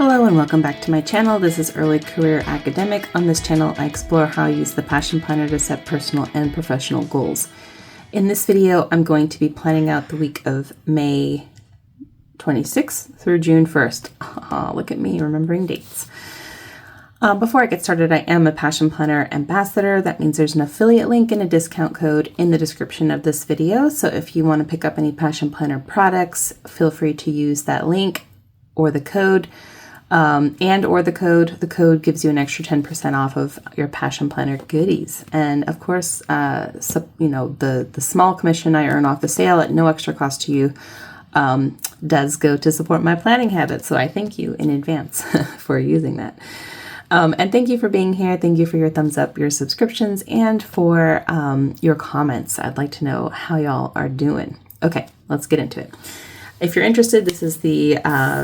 Hello and welcome back to my channel. This is Early Career Academic. On this channel, I explore how I use the Passion Planner to set personal and professional goals. In this video, I'm going to be planning out the week of May 26th through June 1st. Oh, look at me remembering dates. Before I get started, I am a Passion Planner ambassador. That means there's an affiliate link and a discount code in the description of this video. So if you want to pick up any Passion Planner products, feel free to use that link or the code. The code gives you an extra 10% off of your Passion Planner goodies. And of course, the small commission I earn off the sale at no extra cost to you does go to support my planning habits. So I thank you in advance for using that. And thank you for being here. Thank you for your thumbs up, your subscriptions, and for your comments. I'd like to know how y'all are doing. Okay, let's get into it. If you're interested, this is the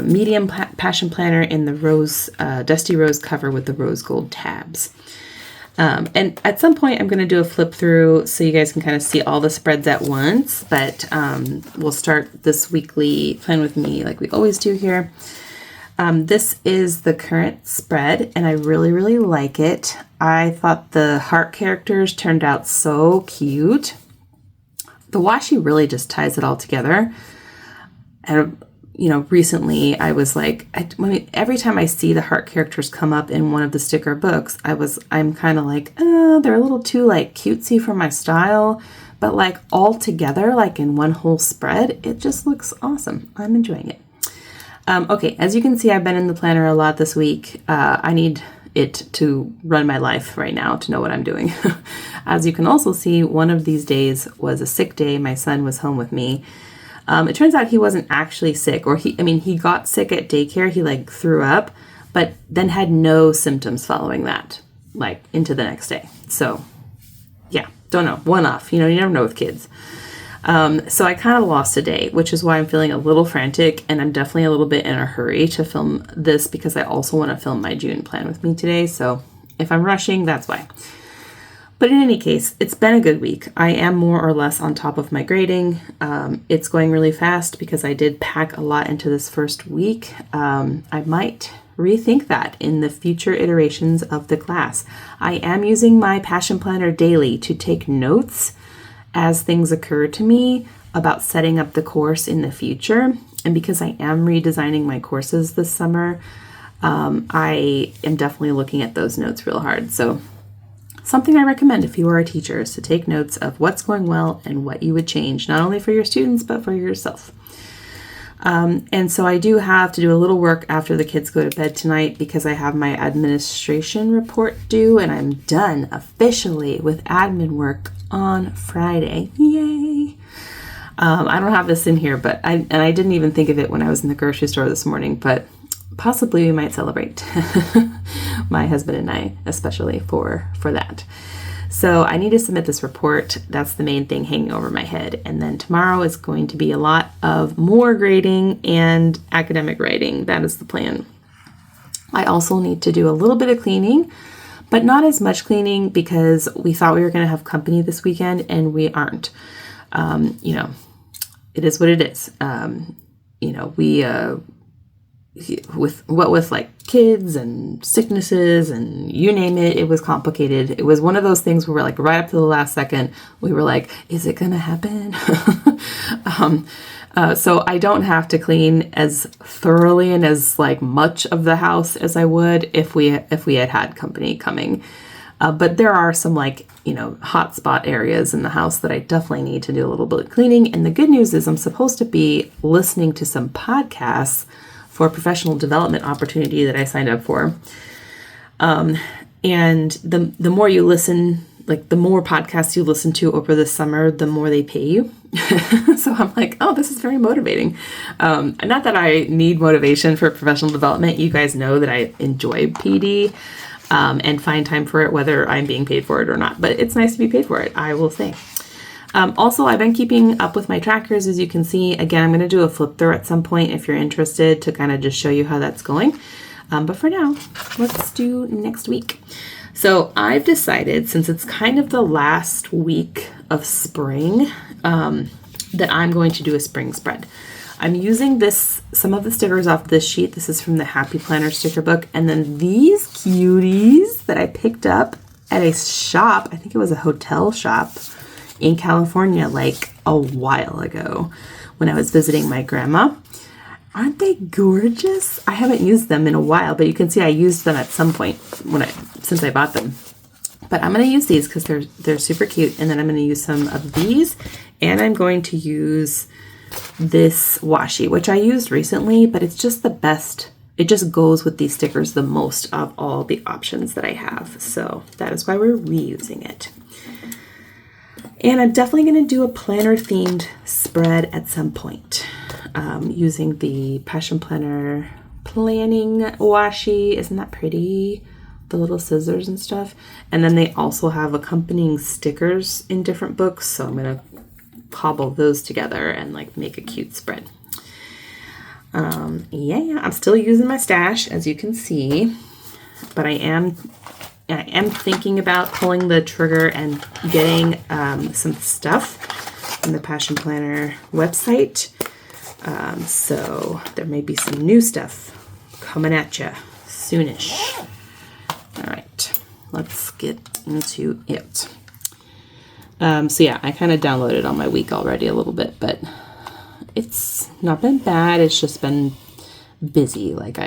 medium Passion Planner in the rose, dusty rose cover with the rose gold tabs. And at some point, I'm going to do a flip through so you guys can kind of see all the spreads at once. But we'll start this weekly plan with me like we always do here. This is the current spread, and I really, really like it. I thought the heart characters turned out so cute. The washi really just ties it all together. And, recently I was like, every time I see the heart characters come up in one of the sticker books, I'm kind of like, they're a little too like cutesy for my style, but like all together, like in one whole spread, it just looks awesome. I'm enjoying it. Okay, as you can see, I've been in the planner a lot this week. I need it to run my life right now to know what I'm doing. As you can also see, one of these days was a sick day. My son was home with me. It turns out he wasn't actually sick, or he got sick at daycare. He like threw up, but then had no symptoms following that, like into the next day. So yeah, don't know, one off, you never know with kids. So I kind of lost a day, which is why I'm feeling a little frantic, and I'm definitely a little bit in a hurry to film this because I also want to film my June plan with me today. So if I'm rushing, that's why. But in any case, it's been a good week. I am more or less on top of my grading. It's going really fast because I did pack a lot into this first week. I might rethink that in the future iterations of the class. I am using my Passion Planner daily to take notes as things occur to me about setting up the course in the future. And because I am redesigning my courses this summer, I am definitely looking at those notes real hard. So something I recommend if you are a teacher is to take notes of what's going well and what you would change, not only for your students, but for yourself. And so I do have to do a little work after the kids go to bed tonight because I have my administration report due, and I'm done officially with admin work on Friday. Yay! I don't have this in here, but I didn't even think of it when I was in the grocery store this morning, but possibly we might celebrate, my husband and I, especially for that. So I need to submit this report. That's the main thing hanging over my head. And then tomorrow is going to be a lot of more grading and academic writing. That is the plan. I also need to do a little bit of cleaning, but not as much cleaning because we thought we were going to have company this weekend and we aren't. It is what it is. With like kids and sicknesses and you name it, it was complicated. It was one of those things where we're like right up to the last second, we were like, is it going to happen? So I don't have to clean as thoroughly and as like much of the house as I would if we had company coming. But there are some hot spot areas in the house that I definitely need to do a little bit of cleaning. And the good news is I'm supposed to be listening to some podcasts for a professional development opportunity that I signed up for. And the more you listen, like the more podcasts you listen to over the summer, the more they pay you. So I'm like, oh, this is very motivating. Not that I need motivation for professional development. You guys know that I enjoy PD and find time for it, whether I'm being paid for it or not. But it's nice to be paid for it, I will say. Also, I've been keeping up with my trackers, as you can see. Again, I'm going to do a flip through at some point if you're interested to kind of just show you how that's going. But for now, let's do next week. So I've decided, since it's kind of the last week of spring, that I'm going to do a spring spread. I'm using some of the stickers off this sheet. This is from the Happy Planner sticker book. And then these cuties that I picked up at a shop, I think it was a hotel shop in California, like a while ago when I was visiting my grandma. Aren't they gorgeous? I haven't used them in a while, but you can see I used them at some point since I bought them. But I'm going to use these because they're super cute. And then I'm going to use some of these. And I'm going to use this washi, which I used recently, but it's just the best. It just goes with these stickers the most of all the options that I have. So that is why we're reusing it. And I'm definitely going to do a planner themed spread at some point using the Passion Planner planning washi. Isn't that pretty? The little scissors and stuff. And then they also have accompanying stickers in different books. So I'm going to cobble those together and like make a cute spread. Yeah, I'm still using my stash, as you can see, but I am thinking about pulling the trigger and getting some stuff from the Passion Planner website. So there may be some new stuff coming at you soonish. All right, let's get into it. So yeah, I kind of downloaded on my week already a little bit, but it's not been bad. It's just been busy. Like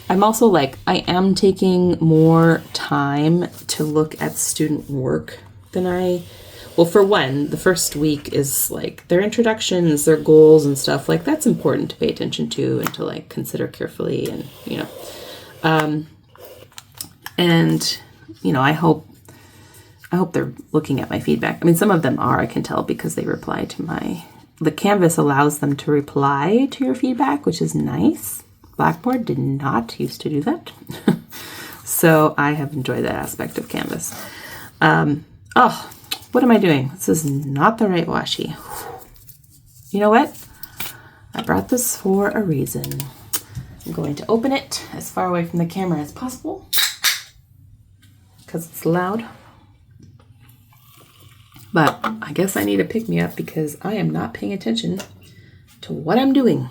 I'm also like, I am taking more time to look at student work than well, for one, the first week is like their introductions, their goals and stuff. Like that's important to pay attention to and to like consider carefully and, and, I hope they're looking at my feedback. I mean, some of them are, I can tell because they reply to the Canvas allows them to reply to your feedback, which is nice. Blackboard did not used to do that. So I have enjoyed that aspect of Canvas. What am I doing? This is not the right washi. You know what? I brought this for a reason. I'm going to open it as far away from the camera as possible because it's loud. But I guess I need to pick me up because I am not paying attention to what I'm doing.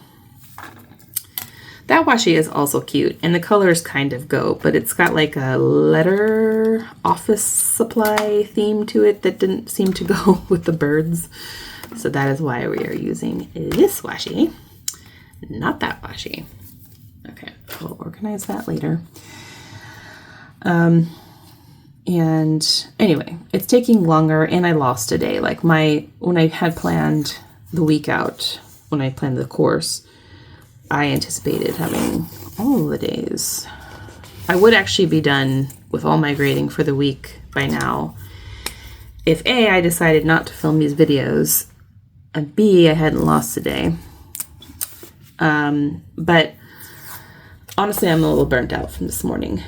That washi is also cute, and the colors kind of go, but it's got like a letter office supply theme to it that didn't seem to go with the birds. So that is why we are using this washi, not that washi. Okay, we'll organize that later. And anyway, it's taking longer and I lost a day. Like when I had planned the week out, when I planned the course, I anticipated having all the days. I would actually be done with all my grading for the week by now if A, I decided not to film these videos, and B, I hadn't lost a day. But honestly, I'm a little burnt out from this morning.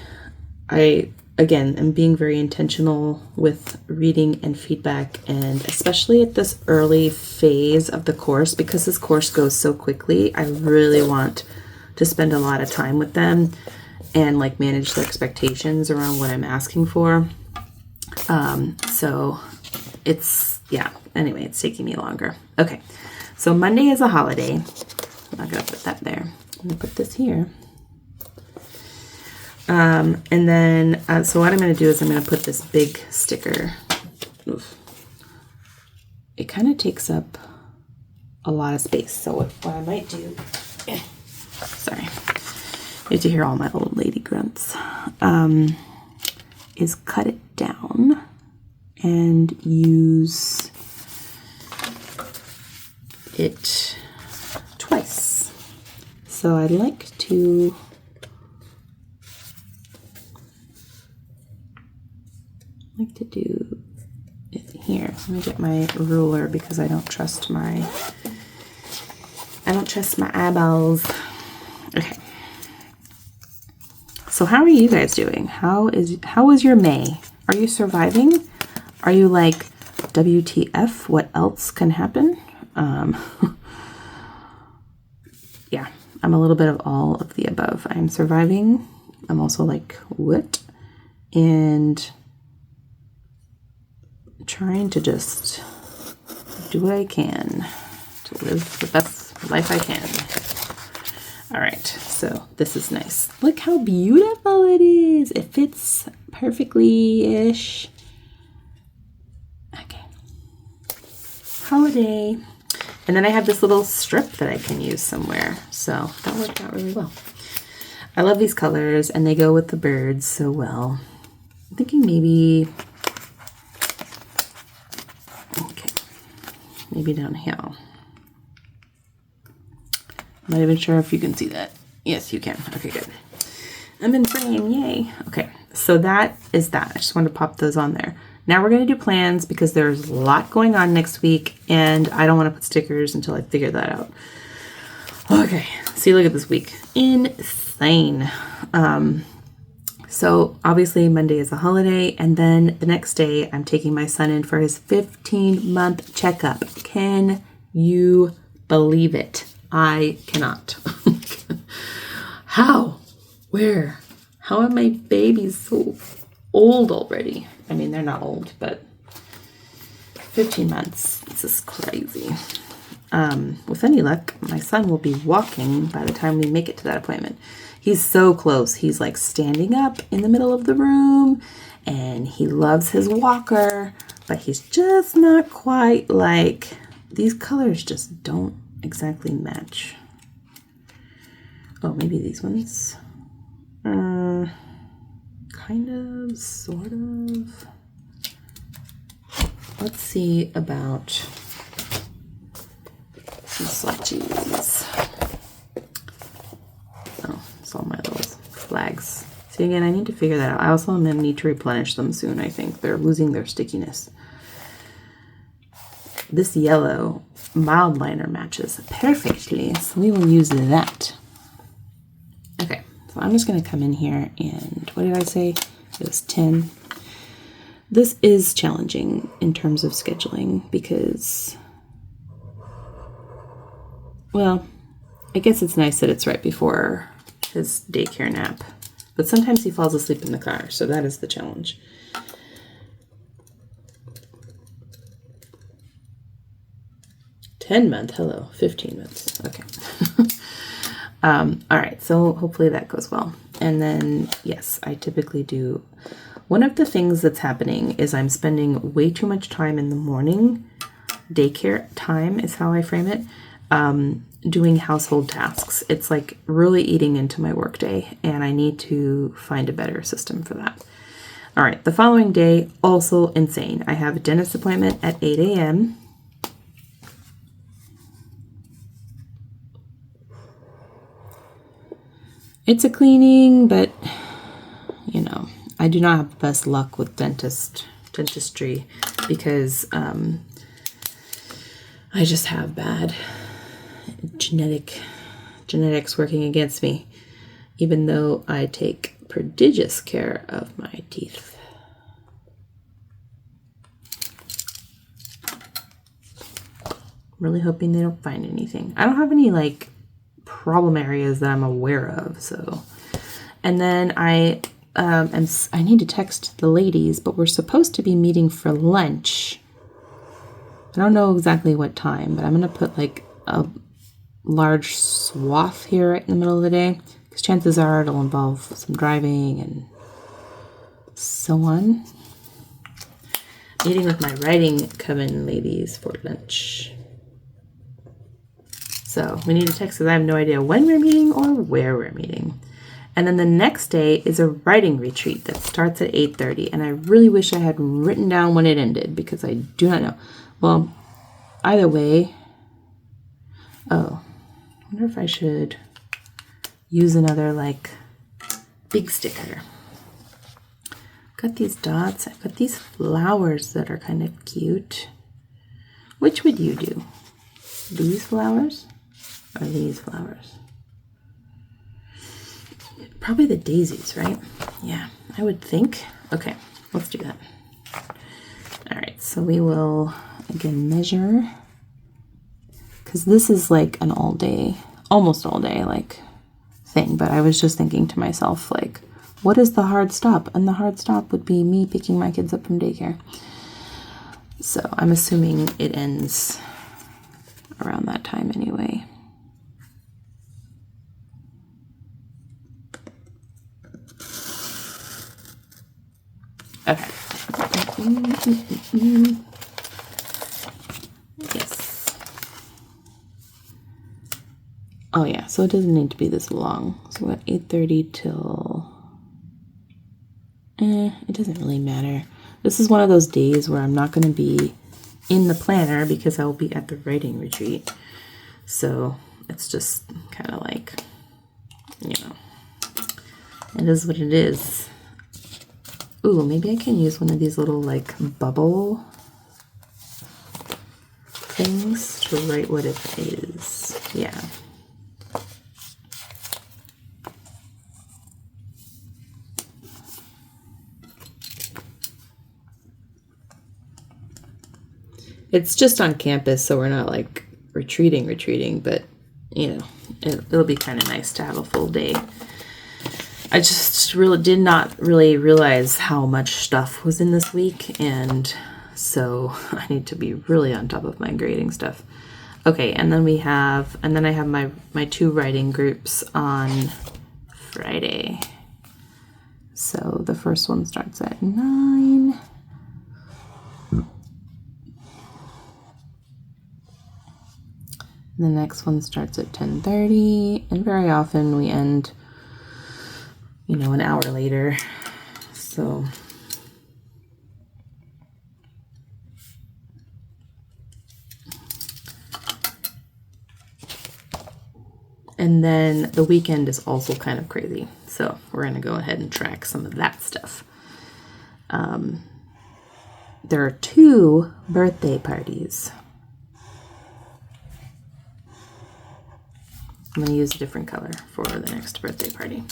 Again, I'm being very intentional with reading and feedback, and especially at this early phase of the course, because this course goes so quickly, I really want to spend a lot of time with them and like manage their expectations around what I'm asking for. So anyway, it's taking me longer. Okay, so Monday is a holiday. I'm not gonna put that there. I'm gonna put this here. And then, so what I'm going to do is I'm going to put this big sticker. Oof. It kind of takes up a lot of space. So what I might do, sorry, you have to hear all my old lady grunts, is cut it down and use it twice. So I'd like to do it here. Let me get my ruler because I don't trust my eyeballs. Okay. So how are you guys doing? How was your May? Are you surviving? Are you like, WTF? What else can happen? Yeah, I'm a little bit of all of the above. I'm surviving. I'm also like, what? And trying to just do what I can to live the best life I can. All right, so this is nice. Look how beautiful it is. It fits perfectly-ish. Okay. Holiday. And then I have this little strip that I can use somewhere. So that worked out really well. I love these colors and they go with the birds so well. I'm thinking maybe, okay, maybe down here. I'm not even sure if you can see that. Yes, you can. Okay, good. I'm in frame, yay. Okay, so that is that. I just wanted to pop those on there. Now we're going to do plans because there's a lot going on next week and I don't want to put stickers until I figure that out. Okay, see, look at this week. Insane. So obviously Monday is a holiday and then the next day I'm taking my son in for his 15-month checkup. Can you believe it? I cannot. How? Where? How are my babies so old already? I mean, they're not old, but 15 months. This is crazy. With any luck, my son will be walking by the time we make it to that appointment. He's so close. He's like standing up in the middle of the room and he loves his walker, but he's just not quite like, these colors just don't exactly match. Oh, maybe these ones. Kind of, sort of. Let's see about some swatches. Oh, it's all my little flags. See, again, I need to figure that out. I also am going to need to replenish them soon, I think. They're losing their stickiness. This yellow mild liner matches perfectly, so we will use that. Okay, so I'm just going to come in here and, what did I say? It was 10. This is challenging in terms of scheduling because, well, I guess it's nice that it's right before his daycare nap, but sometimes he falls asleep in the car, so that is the challenge. $10-month, hello, 15 months, okay. All right, so hopefully that goes well. And then, yes, I typically do. One of the things that's happening is I'm spending way too much time in the morning, daycare time is how I frame it, doing household tasks. It's like really eating into my workday, and I need to find a better system for that. All right, the following day, also insane. I have a dentist appointment at 8 a.m. It's a cleaning, but, you know, I do not have the best luck with dentistry because I just have bad genetics working against me, even though I take prodigious care of my teeth. Really hoping they don't find anything. I don't have any like problem areas that I'm aware of, so. And then I need to text the ladies, but we're supposed to be meeting for lunch. I don't know exactly what time, but I'm gonna put like a large swath here right in the middle of the day, because chances are it'll involve some driving and so on. Meeting with my writing coven ladies for lunch. So we need to text because I have no idea when we're meeting or where we're meeting. And then the next day is a writing retreat that starts at 8:30. And I really wish I had written down when it ended because I do not know. Well, either way. Oh, I wonder if I should use another like big sticker. Got these dots. I've got these flowers that are kind of cute. Which would you do? These flowers? Or these flowers? Probably the daisies, right? Yeah, I would think. Okay, let's do that. All right, so we will, again, measure. Because this is like an all day, almost all day, like, thing. But I was just thinking to myself, like, what is the hard stop? And the hard stop would be me picking my kids up from daycare. So I'm assuming it ends around that time. time anyway. Okay. Yes. Oh yeah, so it doesn't need to be this long. So we're at 8:30 till... it doesn't really matter. This is one of those days where I'm not going to be in the planner because I'll be at the writing retreat. So it's just kind of like, you know, it is what it is. Ooh, maybe I can use one of these little like bubble things to write what it is. Yeah. It's just on campus, so we're not like retreating, but you know, it'll be kind of nice to have a full day. I just really did not really realize how much stuff was in this week, and so I need to be really on top of my grading stuff. Okay, and then I have my 2 writing groups on Friday. So the first one starts at 9. The next one starts at 10:30, and very often we end, you know, an hour later. So and then the weekend is also kind of crazy. So we're going to go ahead and track some of that stuff. There are 2 birthday parties. I'm going to use a different color for the next birthday party.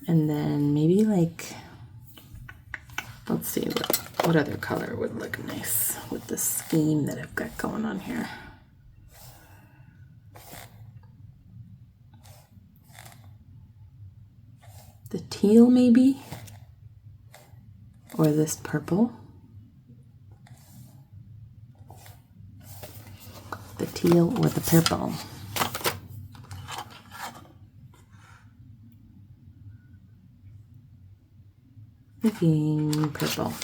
And then maybe like, let's see what other color would look nice with the scheme that I've got going on here. The teal maybe? Or this purple? The teal or the purple? Thinking purple.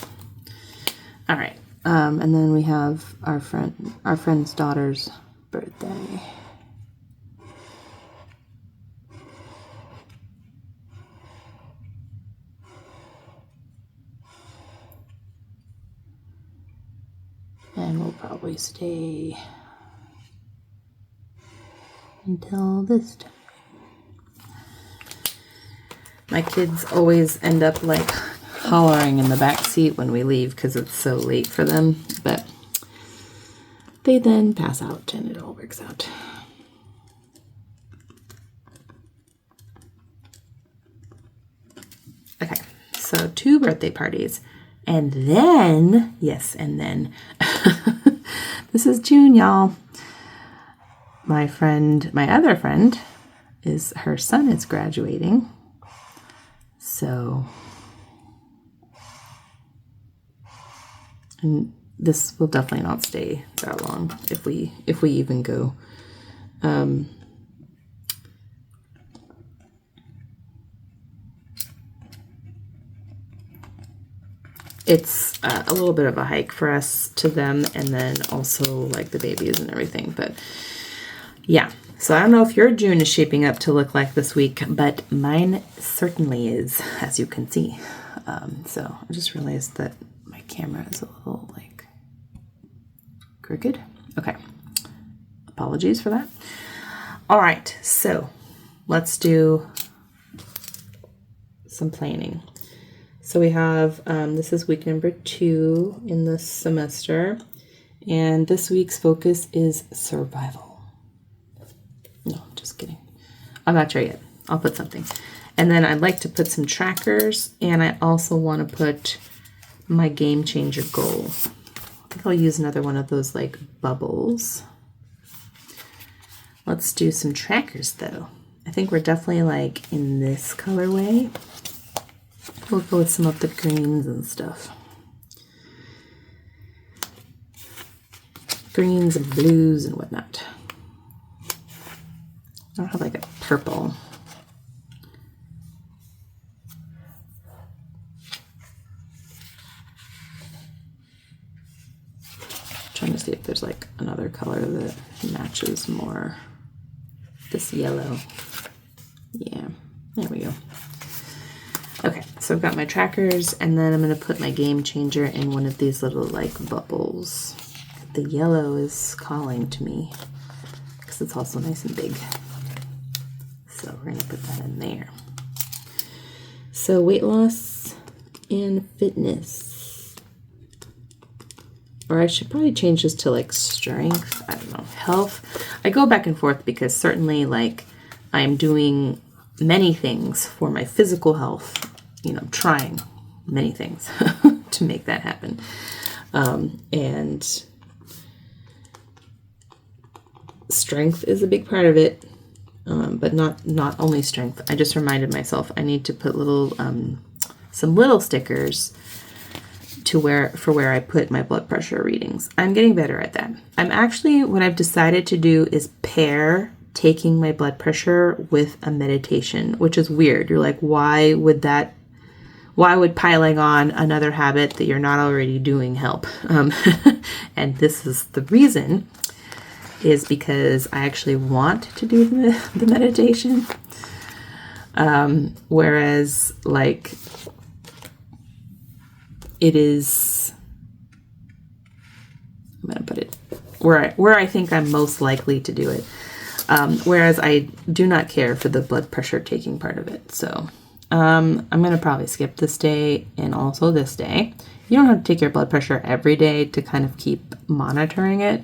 All right. And then we have our friend's daughter's birthday. And we'll probably stay until this time. My kids always end up like hollering in the back seat when we leave because it's so late for them, but they then pass out and it all works out. Okay, so 2 birthday parties. And then, yes, and then, this is June, y'all. My other friend, her son is graduating. So, and this will definitely not stay that long if we even go. It's a little bit of a hike for us to them, and then also like the babies and everything. But yeah, so I don't know if your June is shaping up to look like this week, but mine certainly is, as you can see. So I just realized that my camera is a little like crooked. Okay, apologies for that. All right, so let's do some planning. So we have, this is week number 2 in this semester, and this week's focus is survival. No, just kidding. I'm not sure yet. I'll put something. And then I'd like to put some trackers, and I also want to put my game changer goal. I think I'll use another one of those like bubbles. Let's do some trackers though. I think we're definitely like in this colorway. We'll go with some of the greens and stuff. Greens and blues and whatnot. I don't have like a purple. Trying to see if there's like another color that matches more this yellow. Yeah, there we go. Okay, so I've got my trackers, and then I'm going to put my game changer in one of these little like bubbles. The yellow is calling to me because it's also nice and big. So we're going to put that in there. So weight loss and fitness. Or I should probably change this to like strength. I don't know, health. I go back and forth because certainly like I'm doing many things for my physical health, you know, trying many things to make that happen. And strength is a big part of it, but not only strength. I just reminded myself I need to put little some little stickers to where I put my blood pressure readings. I'm getting better at that. I'm actually, what I've decided to do is pair taking my blood pressure with a meditation, which is weird. You're like, why would piling on another habit that you're not already doing help? And this is the reason, is because I actually want to do the meditation. Whereas like it is, I'm going to put it where I think I'm most likely to do it. Whereas I do not care for the blood pressure taking part of it. So I'm going to probably skip this day and also this day. You don't have to take your blood pressure every day to kind of keep monitoring it.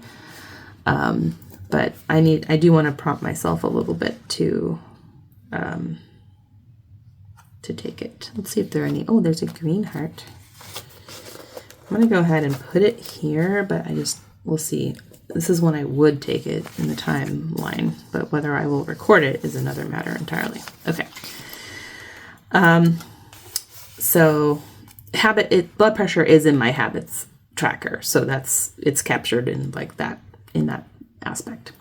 But I do want to prompt myself a little bit to take it. Let's see if there are any. Oh, there's a green heart. I'm going to go ahead and put it here, but we'll see. This is when I would take it in the timeline, but whether I will record it is another matter entirely. Okay. So blood pressure is in my habits tracker. So it's captured in like that, in that aspect.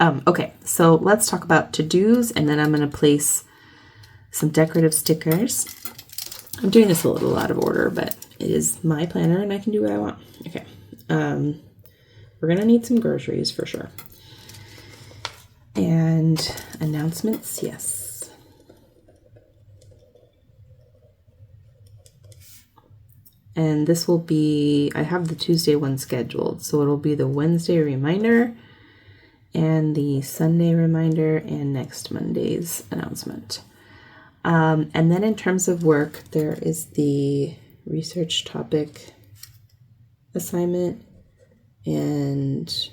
Okay. So let's talk about to-dos, and then I'm going to place some decorative stickers. I'm doing this a little out of order, but it is my planner and I can do what I want. Okay. We're going to need some groceries for sure. And announcements, yes. And this will be, I have the Tuesday one scheduled, so it'll be the Wednesday reminder and the Sunday reminder and next Monday's announcement. And then in terms of work, there is the research topic assignment, and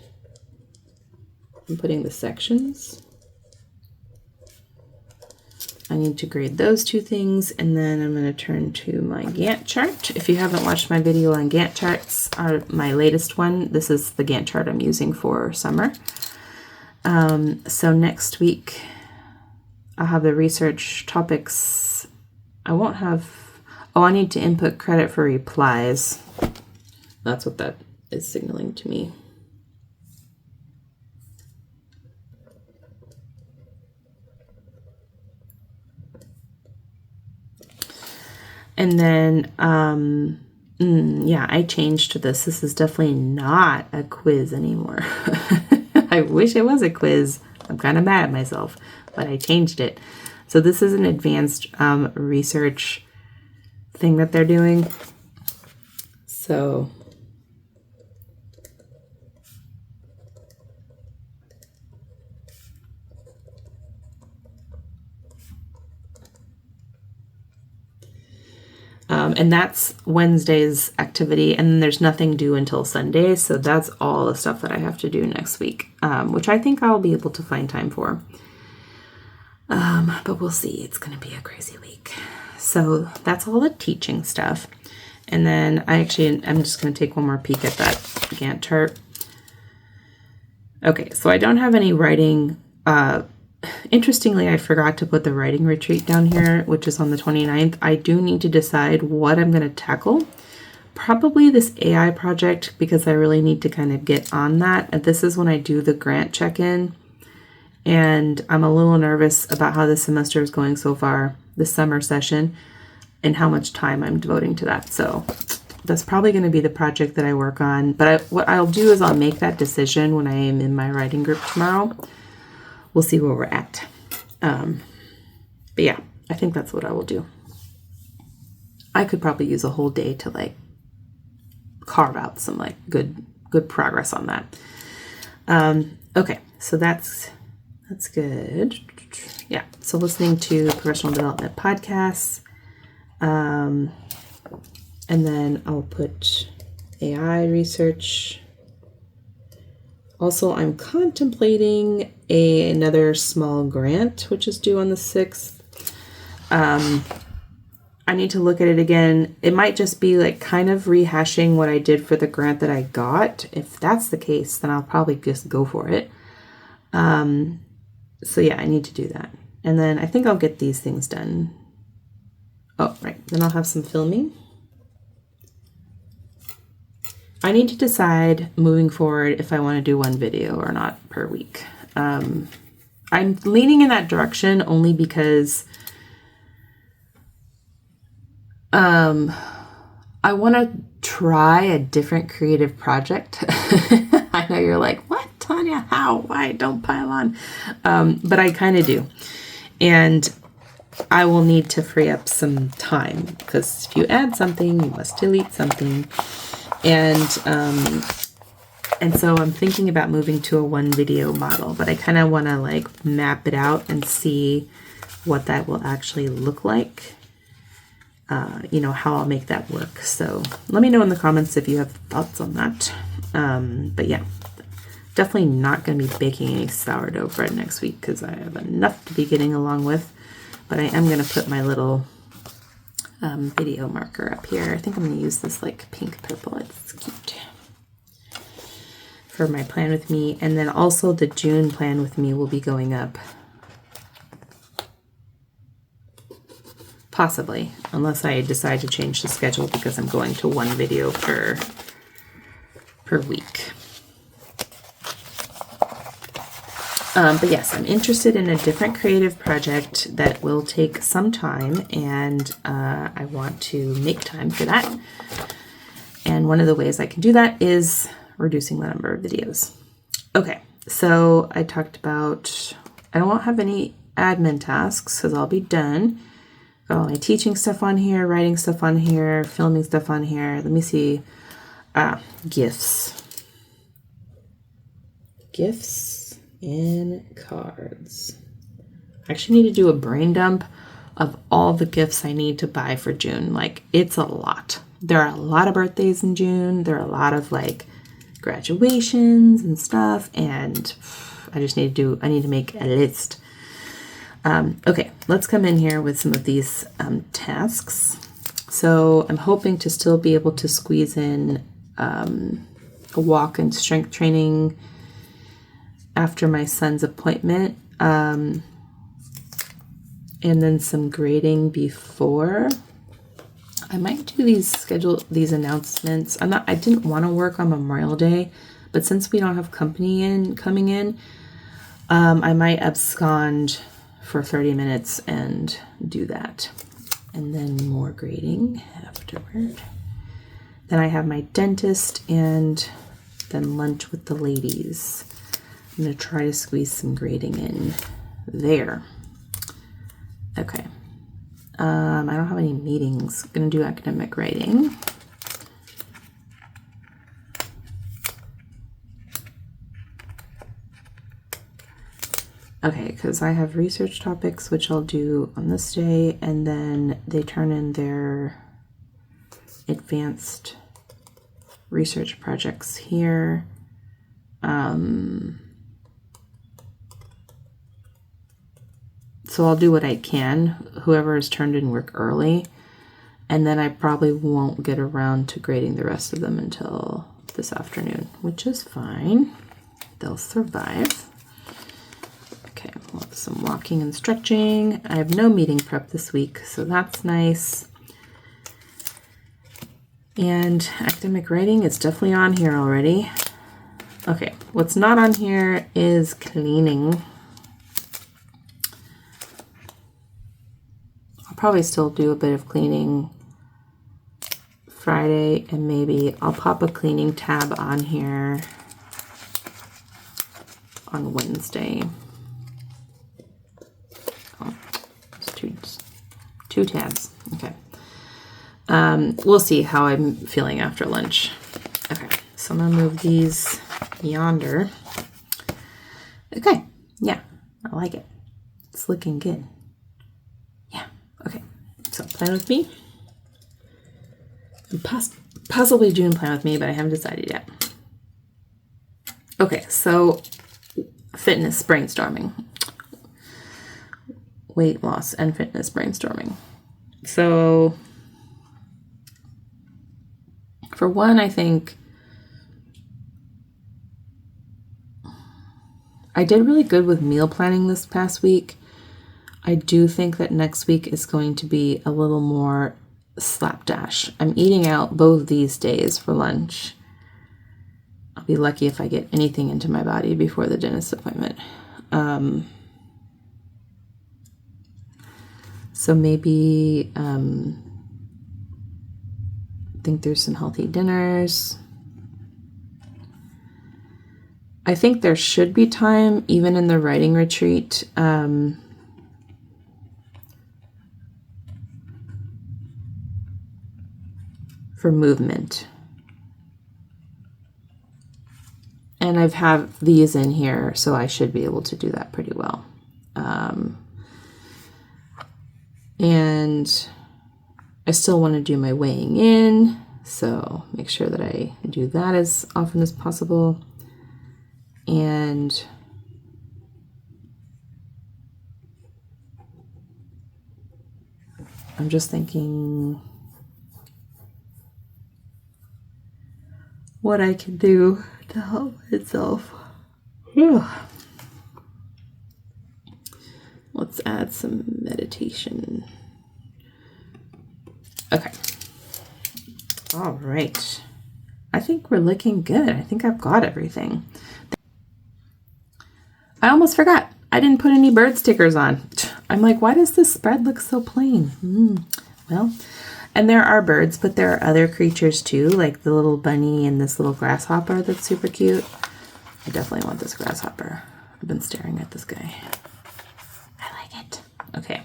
I'm putting the sections. I need to grade those two things, and then I'm going to turn to my Gantt chart. If you haven't watched my video on Gantt charts, my latest one, this is the Gantt chart I'm using for summer. So next week, I'll have the research topics. I won't have, I need to input credit for replies. That's what that is signaling to me. And then, yeah, I changed this. This is definitely not a quiz anymore. I wish it was a quiz. I'm kind of mad at myself, but I changed it. So this is an advanced research thing that they're doing. So and that's Wednesday's activity, and then there's nothing due until Sunday, so that's all the stuff that I have to do next week, which I think I'll be able to find time for. But we'll see. It's going to be a crazy week. So that's all the teaching stuff. And then I'm just going to take one more peek at that Gantt chart. Okay, so I don't have any writing interestingly, I forgot to put the writing retreat down here, which is on the 29th. I do need to decide what I'm going to tackle. Probably this AI project, because I really need to kind of get on that. And this is when I do the grant check-in. And I'm a little nervous about how the semester is going so far, the summer session, and how much time I'm devoting to that. So that's probably going to be the project that I work on. But what I'll do is I'll make that decision when I am in my writing group tomorrow. We'll see where we're at. But yeah, I think that's what I will do. I could probably use a whole day to like carve out some like good progress on that. Okay, so that's good. Yeah, so listening to professional development podcasts. And then I'll put AI research. Also, I'm contemplating another small grant, which is due on the 6th. I need to look at it again. It might just be like kind of rehashing what I did for the grant that I got. If that's the case, then I'll probably just go for it. So yeah, I need to do that. And then I think I'll get these things done. Oh, right. Then I'll have some filming. I need to decide moving forward if I want to do one video or not per week. I'm leaning in that direction only because I want to try a different creative project. I know you're like, what, Tanya? How? Why? Don't pile on. But I kind of do. And I will need to free up some time because if you add something, you must delete something. And so I'm thinking about moving to a one video model, but I kind of want to like map it out and see what that will actually look like. How I'll make that work. So let me know in the comments if you have thoughts on that. But yeah, definitely not going to be baking any sourdough bread next week because I have enough to be getting along with. But I am going to put my little video marker up here. I think I'm going to use this like pink purple. It's cute. For my plan with me. And then also the June plan with me will be going up. Possibly, unless I decide to change the schedule because I'm going to one video per week. But yes, I'm interested in a different creative project that will take some time, and I want to make time for that. And one of the ways I can do that is reducing the number of videos. Okay, so I talked about, I don't have any admin tasks because I'll be done. Got all my teaching stuff on here, writing stuff on here, filming stuff on here. Let me see. Gifts. Gifts and cards. I actually need to do a brain dump of all the gifts I need to buy for June. Like, it's a lot. There are a lot of birthdays in June. There are a lot of like graduations and stuff. And I need to make a list. Okay, let's come in here with some of these tasks. So I'm hoping to still be able to squeeze in a walk and strength training after my son's appointment, and then some grading before. I might do these announcements. I didn't want to work on Memorial Day, but since we don't have company coming in, I might abscond for 30 minutes and do that. And then more grading afterward. Then I have my dentist and then lunch with the ladies. I'm going to try to squeeze some grading in there. Okay. I don't have any meetings. I'm going to do academic writing. Okay, because I have research topics, which I'll do on this day, and then they turn in their advanced research projects here. So I'll do what I can, whoever has turned in work early, and then I probably won't get around to grading the rest of them until this afternoon, which is fine. They'll survive. Okay, let's some walking and stretching. I have no meeting prep this week, so that's nice. And academic writing is definitely on here already. Okay, what's not on here is cleaning. I'll probably still do a bit of cleaning Friday, and maybe I'll pop a cleaning tab on here on Wednesday. Oh, it's two tabs. Okay. We'll see how I'm feeling after lunch. Okay, so I'm gonna move these yonder. Okay, yeah, I like it. It's looking good. Yeah, okay. So plan with me. And possibly June plan with me, but I haven't decided yet. Okay, so fitness brainstorming. Weight loss and fitness brainstorming. So for one, I think I did really good with meal planning this past week. I do think that next week is going to be a little more slapdash. I'm eating out both these days for lunch. I'll be lucky if I get anything into my body before the dentist appointment. So maybe think there's some healthy dinners. I think there should be time, even in the writing retreat, for movement. And I've have these in here, so I should be able to do that pretty well. And I still want to do my weighing in, so make sure that I do that as often as possible. And I'm just thinking what I can do to help myself. Let's add some meditation. Okay. All right. I think we're looking good. I think I've got everything. I almost forgot. I didn't put any bird stickers on. I'm like, why does this spread look so plain? Well, and there are birds, but there are other creatures too, like the little bunny and this little grasshopper that's super cute. I definitely want this grasshopper. I've been staring at this guy. I like it. Okay.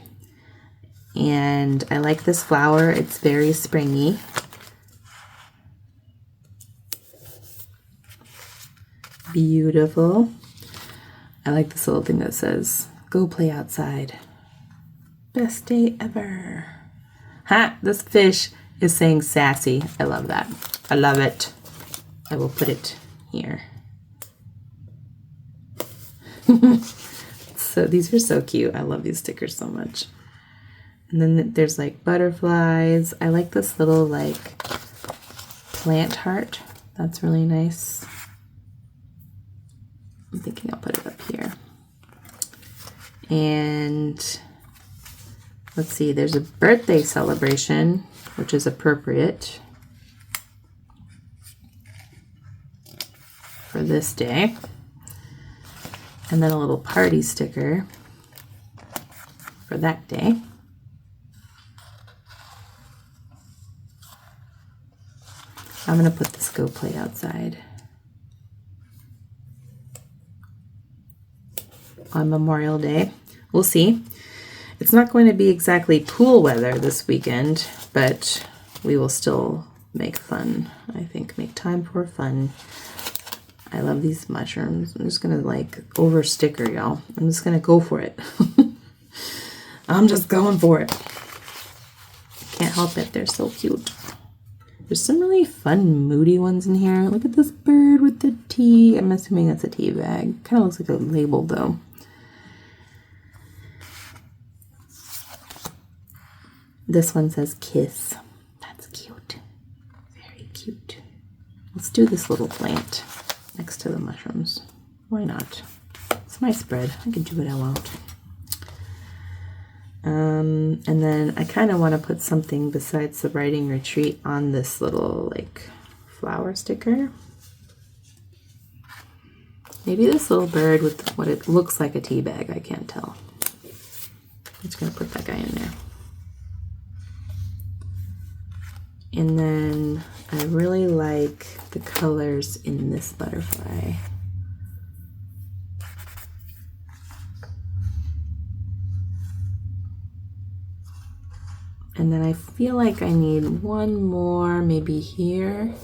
And I like this flower. It's very springy. Beautiful. I like this little thing that says, "Go play outside. Best day ever." Ha! This fish is saying sassy. I love that. I love it. I will put it here. So these are so cute. I love these stickers so much. And then there's like butterflies. I like this little like plant heart. That's really nice. I'm thinking I'll put it up here. And let's see, there's a birthday celebration, which is appropriate for this day. And then a little party sticker for that day. I'm going to put this "Go Play Outside" on Memorial Day. We'll see. It's not going to be exactly pool weather this weekend, but we will still make fun. I think make time for fun. I love these mushrooms. I'm just going to like over sticker y'all. I'm just going to go for it. I'm just going for it. Can't help it. They're so cute. There's some really fun, moody ones in here. Look at this bird with the tea. I'm assuming that's a tea bag. Kind of looks like a label, though. This one says "Kiss." That's cute. Very cute. Let's do this little plant next to the mushrooms. Why not? It's my spread. I can do what I want. And then I kind of want to put something besides the writing retreat on this little like flower sticker. Maybe this little bird with what it looks like a tea bag. I can't tell. I'm just going to put that guy in there. And then I really like the colors in this butterfly. And then I feel like I need one more maybe here.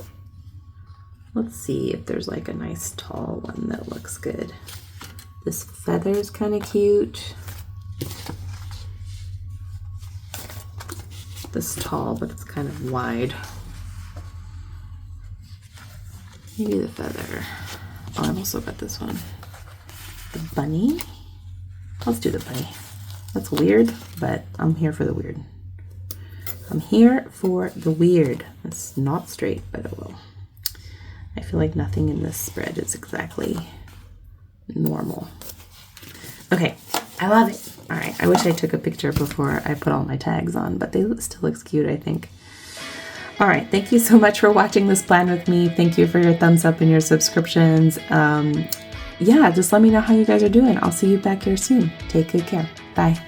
Let's see if there's like a nice tall one that looks good. This feather is kind of cute. This tall, but it's kind of wide. Maybe the feather. Oh, I've also got this one. The bunny. Let's do the bunny. That's weird, but I'm here for the weird. I'm here for the weird. It's not straight, but it will. I feel like nothing in this spread is exactly normal. Okay, I love it. All right, I wish I took a picture before I put all my tags on, but they still looks cute, I think. All right, thank you so much for watching this plan with me. Thank you for your thumbs up and your subscriptions. Yeah, just let me know how you guys are doing. I'll see you back here soon. Take good care. Bye.